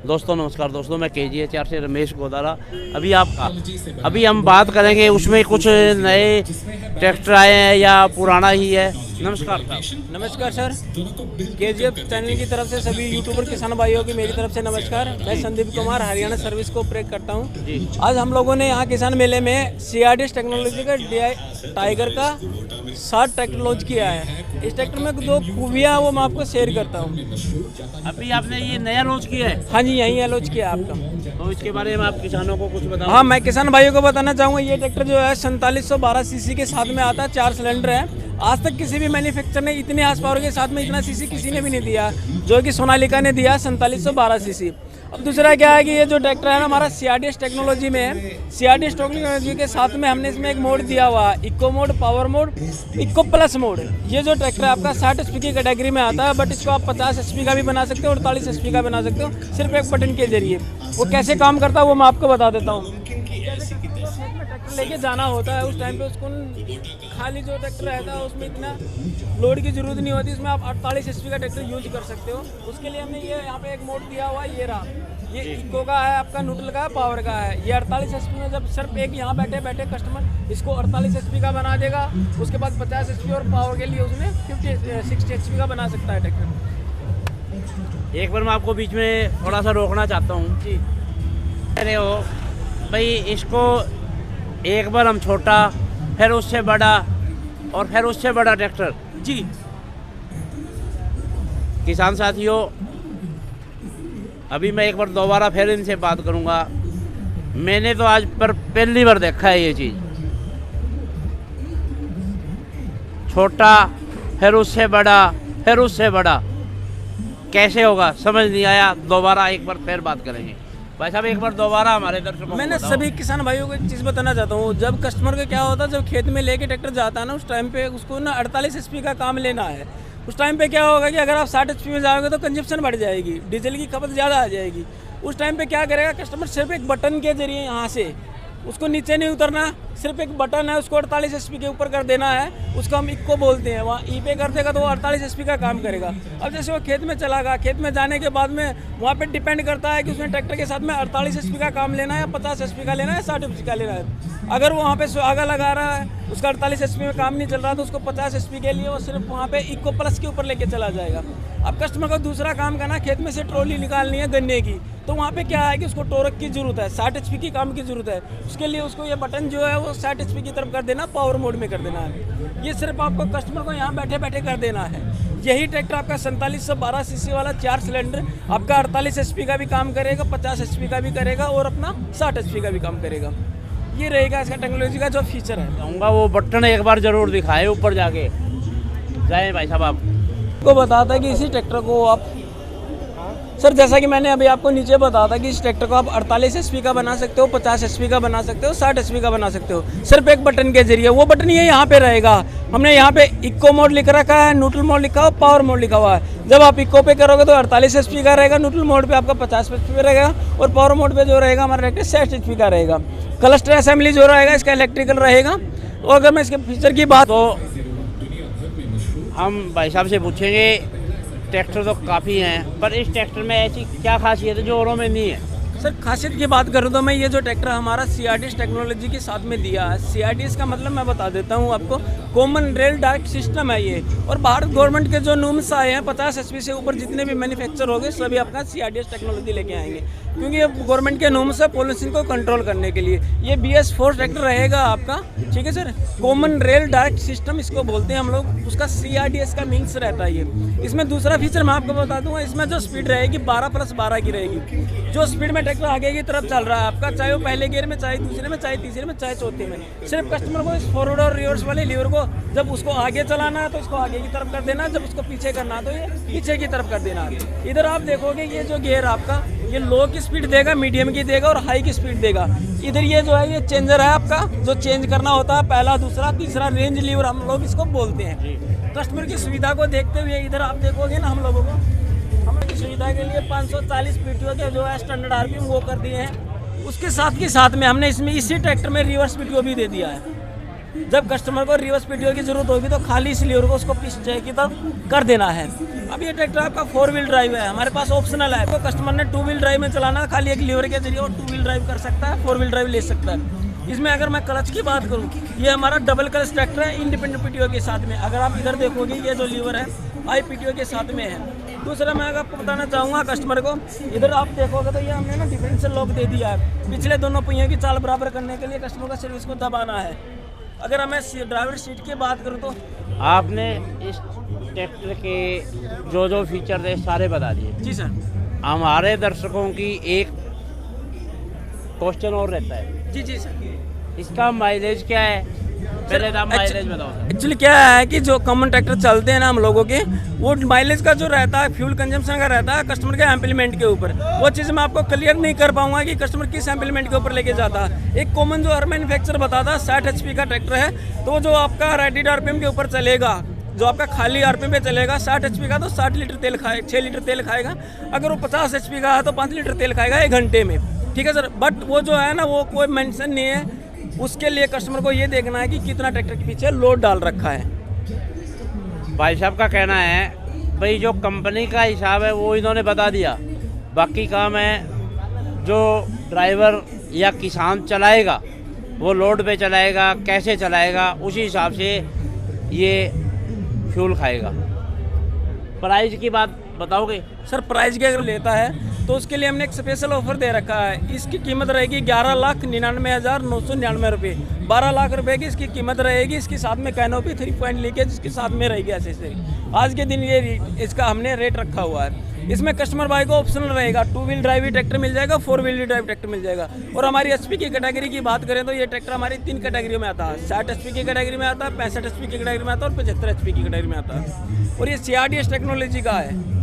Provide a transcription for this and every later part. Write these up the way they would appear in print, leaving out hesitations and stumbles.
दोस्तों नमस्कार दोस्तों, मैं KGH से रमेश गोदारा। अभी हम बात करेंगे, उसमें कुछ नए ट्रैक्टर आए हैं या पुराना ही है। नमस्कार साहब। नमस्कार सर, KGF चैनल की तरफ से सभी यूट्यूबर किसान भाइयों की मेरी तरफ से नमस्कार। मैं संदीप कुमार हरियाणा सर्विस को ऑपरेट करता हूँ। आज हम लोगों ने यहाँ किसान मेले में CRDS टेक्नोलॉजी का DI टाइगर का 60 ट्रैक्टर लॉन्च किया है। इस ट्रैक्टर में दो खूबियाँ वो मैं आपको शेयर करता हूँ। अभी आपने ये नया लॉन्च किया है? हाँ जी, यहीं लॉन्च किया है आपका। तो इसके बारे में आप किसानों को कुछ बताओ। हाँ, मैं किसान भाइयों को बताना चाहूँगा, ये ट्रैक्टर जो है 4712 सीसी के साथ में आता है, 4 सिलेंडर है। आज तक किसी भी मैन्युफैक्चर ने इतने हार्स पावर के साथ में इतना सीसी किसी ने भी नहीं दिया, जो कि सोनालिका ने दिया 4712 सीसी। अब दूसरा क्या है कि ये जो ट्रैक्टर है ना हमारा CRDS टेक्नोलॉजी में है। CRDS टेक्नोलॉजी के साथ में हमने इसमें एक मोड दिया हुआ है, eco mode, power mode, eco plus mode. ये जो ट्रैक्टर है आपका 60 HP की कैटेगरी में आता है, बट इसको आप 50 HP का भी बना सकते हो और 48 HP का बना सकते हो, सिर्फ एक बटन के जरिए। वो कैसे काम करता है वो मैं आपको बता देता हूँ। ट्रैक्टर लेके जाना होता है, उस टाइम पे उसको खाली जो ट्रैक्टर रहता है उसमें इतना लोड की जरूरत नहीं होती, इसमें आप 48 HP का ट्रैक्टर यूज कर सकते हो। उसके लिए हमने ये यहाँ पे एक मोड दिया हुआ है, ये रहा। ये इको का है, आपका न्यूट्रल का है, पावर का है। ये 48 HP में जब सिर्फ एक यहाँ बैठे बैठे कस्टमर इसको 48 HP का बना देगा, उसके बाद 50 HP और पावर के लिए उसमें 60 HP का बना सकता है ट्रैक्टर। एक बार मैं आपको बीच में थोड़ा सा रोकना चाहता हूँ जी। कह रहे हो भाई इसको एक बार हम छोटा, फिर उससे बड़ा और फिर उससे बड़ा ट्रैक्टर। जी किसान साथियों, अभी मैं एक बार दोबारा फिर इनसे बात करूंगा। मैंने तो आज पर पहली बार देखा है ये चीज़। छोटा, फिर उससे बड़ा, फिर उससे बड़ा, कैसे होगा समझ नहीं आया। दोबारा एक बार फिर बात करेंगे। भाई साहब एक बार दोबारा हमारे दर्शकों को मैंने बताओ। सभी किसान भाइयों को एक चीज़ बताना चाहता हूँ। जब कस्टमर का क्या होता है, जब खेत में लेके ट्रैक्टर जाता है ना, उस टाइम पे उसको ना 48 HP का काम लेना है। उस टाइम पे क्या होगा कि अगर आप 60 HP में जाओगे तो कंजप्शन बढ़ जाएगी, डीजल की खपत ज़्यादा आ जाएगी। उस टाइम पे क्या करेगा कस्टमर, सिर्फ एक बटन के जरिए यहाँ से उसको नीचे नहीं उतरना, सिर्फ एक बटन है, उसको 48 HP के ऊपर कर देना है। उसको हम इको बोलते हैं। वहाँ ई पे कर देगा तो वो 48 HP का काम करेगा। अब जैसे वो खेत में चला गया, खेत में जाने के बाद में वहाँ पे डिपेंड करता है कि उसमें ट्रैक्टर के साथ में 48 HP का काम लेना है या 50 HP का लेना है, 60 HP का लेना है। अगर वो वहाँ पे सुहागा लगा रहा है, उसका 48 HP में काम नहीं चल रहा, तो उसको 50 HP के लिए वो सिर्फ वहाँ पे इको प्लस के ऊपर लेके चला जाएगा। अब कस्टमर को दूसरा काम करना, खेत में से ट्रॉली निकालनी है गन्ने की, तो वहाँ पे क्या है कि उसको टोरक की जरूरत है, 60 HP की काम की जरूरत है। उसके लिए उसको ये बटन जो है वो 60 HP की तरफ कर देना, पावर मोड में कर देना है। ये सिर्फ आपको कस्टमर को यहाँ बैठे बैठे कर देना है। यही ट्रैक्टर आपका 4712 सीसी वाला 4 सिलेंडर आपका 48 HP का भी काम करेगा, 50 HP का भी करेगा और अपना 60 HP का भी काम करेगा। ये रहेगा इसका टेक्नोलॉजी का जो फीचर है। कहूँगा वो बटन एक बार जरूर दिखाए ऊपर जाके जाए। भाई साहब आपको बताता है कि इसी ट्रैक्टर को आप सर, जैसा कि मैंने अभी आपको नीचे बताया था कि इस ट्रैक्टर को आप 48 HP का बना सकते हो, 50 HP का बना सकते हो, 60 HP का बना सकते हो, सिर्फ एक बटन के जरिए। वो बटन ये यहाँ पे रहेगा। हमने यहाँ पे इको मोड लिख रखा है, न्यूट्रल मोड लिखा हुआ, पावर मोड लिखा हुआ है। जब आप इको पे करोगे तो 48 HP का रहेगा, न्यूट्रल मोड पे आपका 50 HP रहेगा और पावर मोड पे जो रहेगा हमारा ट्रैक्टर 60 HP का रहेगा। क्लस्टर असेंबली जो रहेगा इसका इलेक्ट्रिकल रहेगा। और अगर मैं इसके फीचर की बात तो हम भाई साहब से पूछेंगे। ट्रैक्टर तो काफ़ी हैं, पर इस ट्रैक्टर में ऐसी क्या खासियत है जो औरों में नहीं है? सर, खासियत की बात करूँ तो मैं ये जो ट्रैक्टर हमारा CRDS टेक्नोलॉजी के साथ में दिया है। CRDS का मतलब मैं बता देता हूँ आपको, कॉमन रेल डायरेक्ट सिस्टम है ये। और भारत गवर्नमेंट के जो नॉर्म्स आए हैं, 50 HP से ऊपर जितने भी मैन्युफैक्चर हो गए सभी अपना CRDS टेक्नोलॉजी लेके आएंगे, क्योंकि ये गवर्नमेंट के नॉर्म्स है पॉल्यूशन को कंट्रोल करने के लिए। ये BS4 ट्रैक्टर रहेगा आपका, ठीक है sir. Common rail direct system इसको बोलते हैं हम लोग, उसका CRDS का मीन्स रहता है ये। इसमें दूसरा फीचर मैं आपको बता दूंगा, इसमें जो स्पीड रहेगी 12+12 की रहेगी। जो स्पीड में ट्रैक्टर आगे की तरफ चल रहा है आपका, चाहे वो पहले गियर में, चाहे दूसरे में, चाहे तीसरे में, चाहे चौथे में, सिर्फ कस्टमर को इस फॉरवर्ड और रिवर्स वाले लीवर को जब उसको आगे चलाना है तो इसको आगे की तरफ कर देना, जब उसको पीछे करना है तो ये पीछे की तरफ कर देना। इधर आप देखोगे ये जो गियर आपका ये लो की स्पीड देगा, मीडियम की देगा और हाई की स्पीड देगा। इधर ये जो है ये चेंजर है आपका, जो चेंज करना होता है, पहला, दूसरा, तीसरा, रेंज लीवर हम लोग इसको बोलते हैं। कस्टमर की सुविधा को देखते हुए इधर आप देखोगे ना, हम लोगों को हमारी की सुविधा के लिए 540 PTO के जो है स्टैंडर्ड RPM वो कर दिए हैं। उसके साथ में हमने इसमें इसी ट्रैक्टर में रिवर्स PTO भी दे दिया है। जब कस्टमर को रिवर्स पीटीओ की जरूरत होगी तो खाली इस लीवर को उसको पीछे की तरफ कर देना है। अब ये ट्रैक्टर आपका 4 व्हील ड्राइव है, हमारे पास ऑप्शनल है। तो कस्टमर ने 2 व्हील ड्राइव में चलाना है, खाली एक लीवर के जरिए वो 2 व्हील ड्राइव कर सकता है, 4 व्हील ड्राइव ले सकता है। इसमें अगर मैं क्लच की बात करूँ, ये हमारा डबल क्लच ट्रैक्टर है इंडिपेंडेंट पीटीओ के साथ में। अगर आप इधर देखोगे ये जो लीवर है आई पीटीओ के साथ में है। दूसरा मैं आपको बताना चाहूँगा कस्टमर को, इधर आप देखोगे तो ये हमने ना डिफरेंशियल लॉक दे दिया है। पिछले दोनों पहियों की चाल बराबर करने के लिए कस्टमर का सर्विस को दबाना है। अगर मैं ड्राइवर सीट की बात करूँ तो आपने इस ट्रैक्टर के जो जो फीचर थे सारे बता दिए। जी सर। हमारे दर्शकों की एक क्वेश्चन और रहता है, जी सर। इसका माइलेज क्या है? पहले तो आप माइलेज बताओ सर। एक्चुअली क्या है कि जो कॉमन ट्रैक्टर चलते हैं ना हम लोगों के, वो माइलेज का जो रहता है फ्यूल कंजम्पशन का रहता है कस्टमर के एम्प्लीमेंट के ऊपर। वो चीज़ मैं आपको क्लियर नहीं कर पाऊंगा कि कस्टमर किस एम्प्लीमेंट के ऊपर लेके जाता है। एक कॉमन जो हर मैन्युफैक्चर बताता है 60 HP का ट्रैक्टर है, तो जो आपका रेटेड RPM के ऊपर चलेगा, जो आपका खाली RPM पे चलेगा 60 HP का, तो 60 लीटर तेल खाए 6 लीटर तेल खाएगा। अगर वो 50 HP का है तो 5 लीटर तेल खाएगा 1 घंटे में। ठीक है सर। बट वो जो है ना वो कोई मेंशन नहीं है, उसके लिए कस्टमर को ये देखना है कि कितना ट्रैक्टर के पीछे लोड डाल रखा है। भाई साहब का कहना है भाई जो कंपनी का हिसाब है वो इन्होंने बता दिया, बाकी काम है जो ड्राइवर या किसान चलाएगा, वो लोड पे चलाएगा, कैसे चलाएगा, उसी हिसाब से ये फ्यूल खाएगा। प्राइस की बात बताओगे? सर प्राइस की अगर लेता है तो उसके लिए हमने एक स्पेशल ऑफर दे रखा है। इसकी कीमत रहेगी 11,99,999 रुपये। 12 लाख रुपए की इसकी कीमत रहेगी। इसके साथ में कैनोपी 3 पॉइंट लीकेज इसके साथ में रहेगी एसेसरी। आज के दिन ये इसका हमने रेट रखा हुआ है। इसमें कस्टमर भाई को ऑप्शनल रहेगा, 2 व्हील ड्राइव ट्रैक्टर मिल जाएगा, 4 व्हील ड्राइव ट्रैक्टर मिल जाएगा। और हमारी HP की कैटेगरी की बात करें तो ये ट्रैक्टर हमारी 3 कैटेगरी में आता है। 60 HP की कैटेगरी में आता है, 65 HP की कैटेगरी में आता है और 75 HP की कैटेगरी में आता है। और ये CRDS टेक्नोलॉजी का है।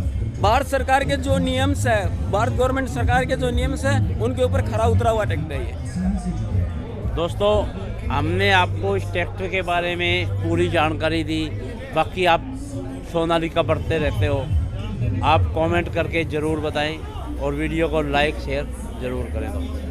भारत सरकार के जो नियम्स है, भारत गवर्नमेंट सरकार के जो नियम्स है, उनके ऊपर खरा उतरा हुआ ट्रैक्टर है ये। दोस्तों हमने आपको इस ट्रैक्टर के बारे में पूरी जानकारी दी। बाकी आप सोनालिका पढ़ते रहते हो, आप कमेंट करके ज़रूर बताएं और वीडियो को लाइक शेयर ज़रूर करें दोस्तों।